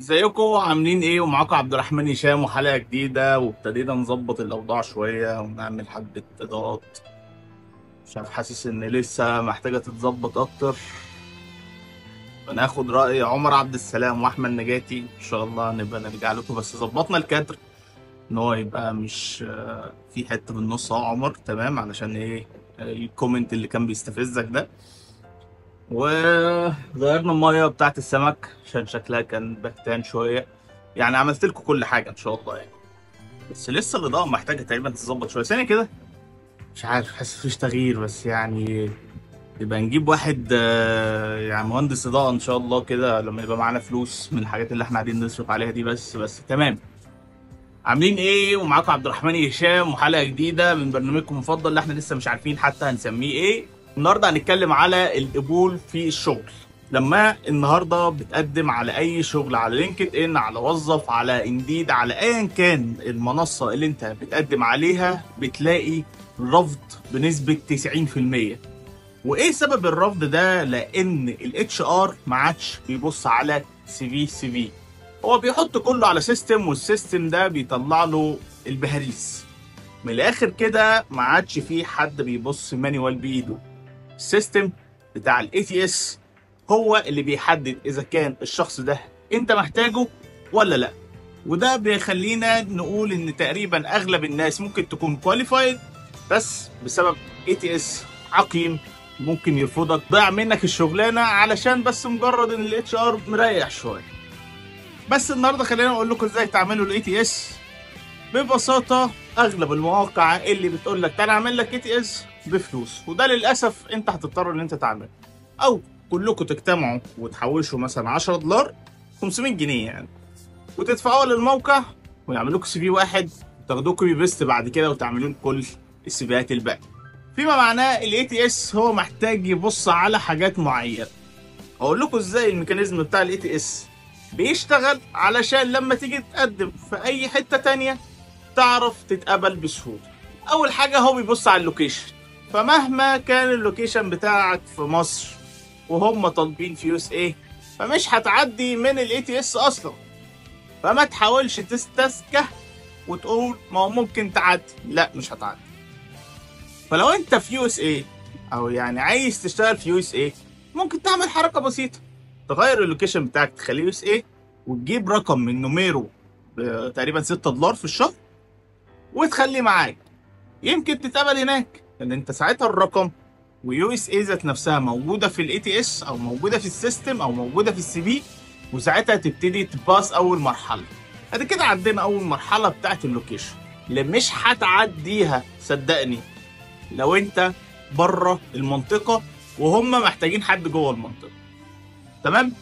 ازيكم عاملين ايه؟ ومعاكم عبد الرحمن هشام وحلقه جديده، وابتدينا نظبط الاوضاع شويه ونعمل حبه اضاءات. مش عارف، حاسس ان لسه محتاجه تتظبط اكتر. فناخد راي عمر عبد السلام واحمد نجاتي، ان شاء الله نبقى نرجع لكم. بس ظبطنا الكادر ان هو يبقى مش في حته في النص اهو. عمر تمام علشان ايه؟ الكومنت اللي كان بيستفزك ده. وغيرنا الميه بتاعت السمك عشان شكلها كان بهتان شويه. يعني عملت لكم كل حاجه ان شاء الله يعني. بس لسه الإضاءة محتاجة تقريبا تتظبط شوية ثانية كده. مش عارف، حاسس مفيش تغيير، بس يعني يبقى نجيب واحد يعني مهندس إضاءة إن شاء الله كده لما يبقى معانا فلوس من الحاجات اللي احنا قاعدين نصرف عليها دي. بس تمام. عاملين ايه؟ ومعاكم عبد الرحمن هشام وحلقة جديدة من برنامجكم المفضل اللي احنا لسه مش عارفين حتى هنسميه ايه. النهارده هنتكلم على القبول في الشغل. لما النهارده بتقدم على اي شغل، على لينكد ان، على وظف، على انديد، على ايا كان المنصه اللي انت بتقدم عليها، بتلاقي رفض بنسبه 90%. وايه سبب الرفض ده؟ لان الاتش ار ما عادش بيبص على سي في. هو بيحط كله على سيستم، والسيستم ده بيطلع له البهاريس. من الاخر كده ما عادش في حد بيبص مانيوال بايده. السيستم بتاع الاي تي اس هو اللي بيحدد اذا كان الشخص ده انت محتاجه ولا لا. وده بيخلينا نقول ان تقريبا اغلب الناس ممكن تكون كواليفايد، بس بسبب اي تي اس عقيم ممكن يرفضك، ضيع منك الشغلانه علشان بس مجرد ان الاتش ار مريح شويه. بس النهارده خلينا اقول لكم ازاي تعملوا الاي تي اس ببساطه. اغلب المواقع اللي بتقول لك تعالى اعمل لك اي تي اس بفلوس، وده للاسف انت هتضطر ان انت تعمله. او كلكم تجتمعوا وتحوشوا مثلا 10 دولار، 500 جنيه يعني، وتدفعوا للموقع ويعملوا لكم سي في واحد، وتاخدوه كوبي بيست بعد كده وتعملوا كل السي فيات الباقي. فيما معناه الاي تي اس هو محتاج يبص على حاجات معينه. اقول لكم ازاي الميكانيزم بتاع الاي تي اس بيشتغل علشان لما تيجي تقدم في اي حته تانية تعرف تتقبل بسهوله. اول حاجه هو بيبص على اللوكيشن. فمهما كان اللوكيشن بتاعك في مصر وهم طالبين في يو اس اي، فمش هتعدي من الاي تي اس اصلا. فما تحاولش تستسكه وتقول ما هو ممكن تعدي، لا مش هتعدي. فلو انت في يو اس اي، او يعني عايز تشتغل في يو اس اي، ممكن تعمل حركه بسيطه، تغير اللوكيشن بتاعك تخليه يو اس اي، وتجيب رقم من نوميرو تقريبا 6 دولار في الشهر وتخليه معاك. يمكن تتقبل هناك، لان انت ساعتها الرقم ويو اس اي ذات نفسها موجوده في الاي تي اس، او موجوده في السيستم، او موجوده في السي في. وساعتها تبتدي تباس اول مرحله. ادي كده عدينا اول مرحله بتاعت اللوكيشن اللي مش هتعديها صدقني لو انت بره المنطقه وهم محتاجين حد جوه المنطقه. تمام.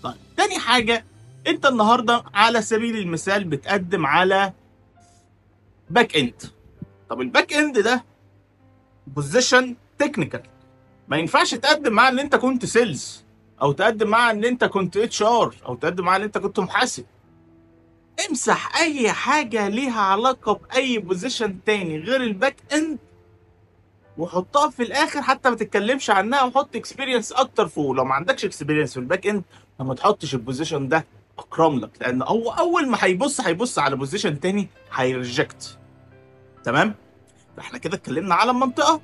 طيب تاني حاجه، انت النهارده على سبيل المثال بتقدم على باك اند. طب الباك اند ده بوزيشن تكنيكال، ما ينفعش تقدم معاه ان انت كنت سيلز، او تقدم معاه ان انت كنت اتش ار، او تقدم معاه ان انت كنت محاسب. امسح اي حاجه ليها علاقه باي بوزيشن تاني غير الباك اند وحطها في الاخر، حتى ما تتكلمش عنها، وحط اكسبيرينس اكتر فوق. لو ما عندكش اكسبيرينس في الباك اند فما تحطش البوزيشن ده اكرم لك، لان هو اول ما هيبص على بوزيشن تاني هيرجكت. تمام. فاحنا كده اتكلمنا على المنطقه،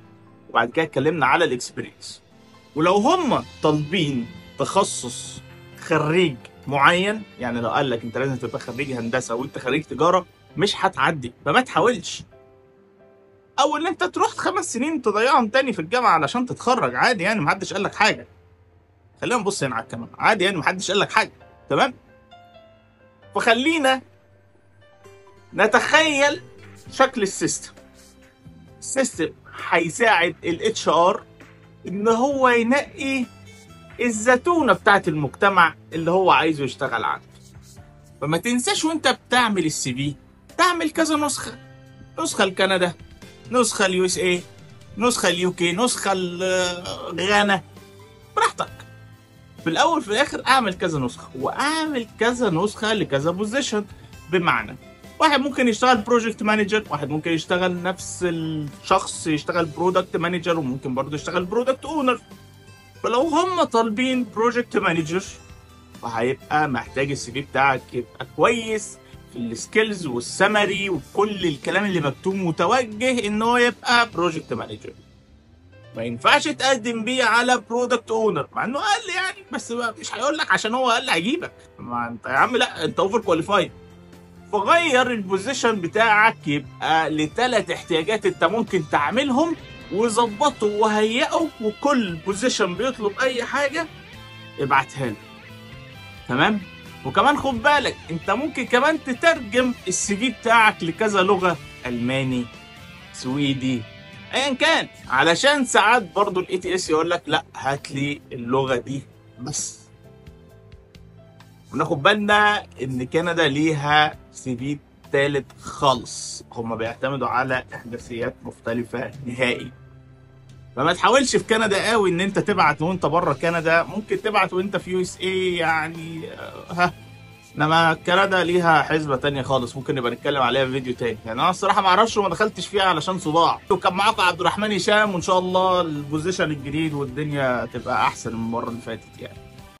وبعد كده اتكلمنا على الاكسبيرينس. ولو هم طالبين تخصص خريج معين، يعني لو قال لك انت لازم تبقى خريج هندسه وانت خريج تجاره، مش هتعدي. فما تحاولش. او ان انت تروح 5 سنين تضيعهم تاني في الجامعه علشان تتخرج، عادي يعني محدش قال لك حاجه. خلينا نبص هنا على الكاميرا، عادي يعني محدش قال لك حاجه. تمام. فخلينا نتخيل شكل السيستم. السيستم هيساعد الاتش ار ان هو ينقي الزتونه بتاعت المجتمع اللي هو عايزه يشتغل عنده. فما تنساش وانت بتعمل السي في تعمل كذا نسخه: نسخه لكندا، نسخه اليو اس اي، نسخه اليو كي، نسخه غانا، براحتك. في الاول في الاخر اعمل كذا نسخه، واعمل كذا نسخه لكذا بوزيشن. بمعنى واحد ممكن يشتغل بروجكت مانجر، واحد ممكن يشتغل نفس الشخص يشتغل برودكت مانجر، وممكن برضه يشتغل برودكت اونر. فلو هم طالبين بروجكت مانجر، وهيبقى محتاج السي في بتاعك يبقى كويس في السكيلز والسمري وكل الكلام اللي مكتوب متوجه ان هو يبقى بروجكت مانجر. ما ينفعش تقدم بيه على برودكت اونر مع انه اقل يعني، بس مش هيقول لك عشان هو اقل هيجيبك. ما انت يا عم لا، انت اوفر كواليفايد. فغير البوزيشن بتاعك يبقى لثلاث احتياجات انت ممكن تعملهم، وظبطه وهيئه، وكل بوزيشن بيطلب اي حاجه ابعتها له. تمام؟ وكمان خد بالك انت ممكن كمان تترجم السي في بتاعك لكذا لغه، الماني، سويدي، ايا كان، علشان ساعات برضو الاي تي اس يقول لك لا هات لي اللغه دي بس. وناخد بالنا ان كندا ليها سي في تالت خالص، هم بيعتمدوا على احداثيات مختلفه نهائي. فما تحاولش في كندا قوي ان انت تبعت وانت بره كندا، ممكن تبعت وانت في يو اس اي يعني ها. انما كندا ليها حسبه تانية خالص، ممكن نبقى نتكلم عليها في فيديو تاني. يعني انا الصراحه ما اعرفش وما دخلتش فيها علشان صداع. وكان معاكم عبد الرحمن هشام، وان شاء الله البوزيشن الجديد والدنيا تبقى احسن من المره اللي فاتت يعني.